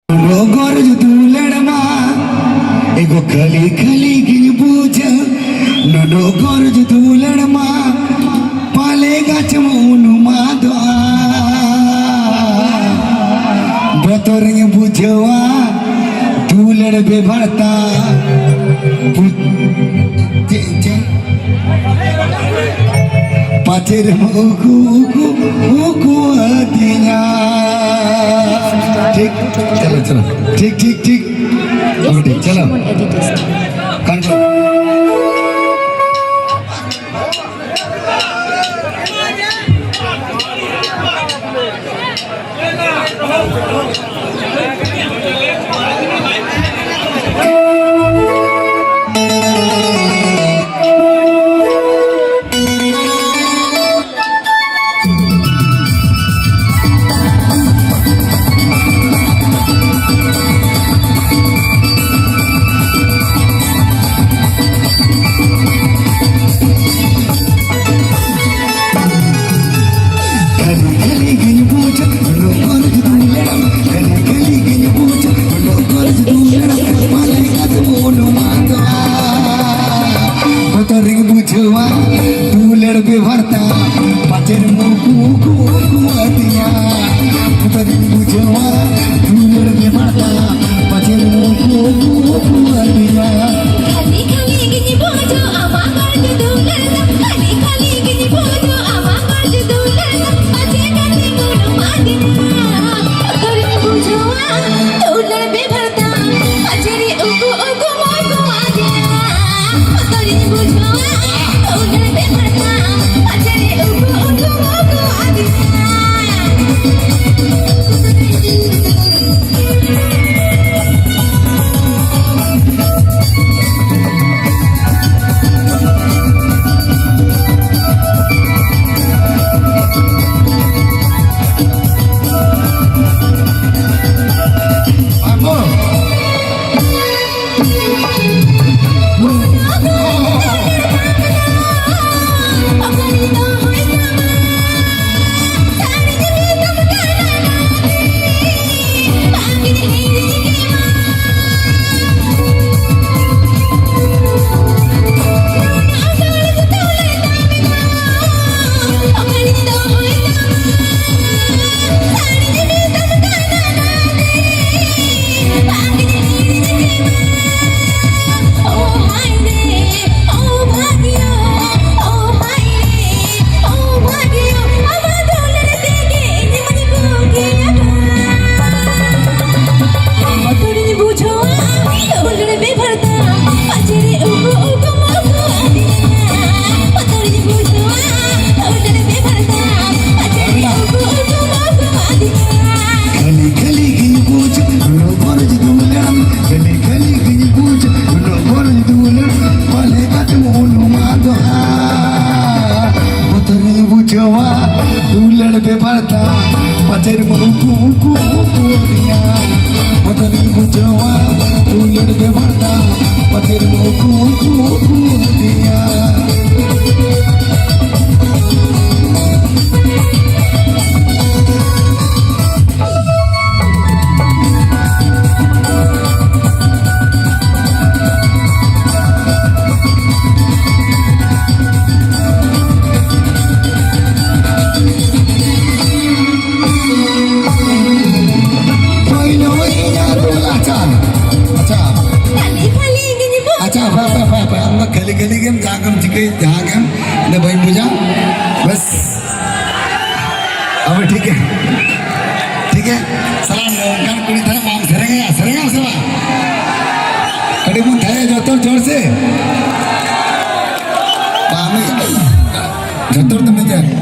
Goraj ધૂલણમાં ago Khali Khali ગી બૂજ નડો ગોરજ ધૂલણમાં પાલે ગાચમોનું માધવા બતોરને બૂજવા ધૂલણ બે ભણતા પાછેર ઉગુ ઉગુ ઉગુ દિયા ठीक चलो चलो ठीक ठीक ठीक ओके चलो कंट्रोल बस अब ठीक है सलाम kan कुड़ी तरह माम सरेंगे सब कड़ी मुन थे जो तो जोर से पामे जो तो तुमने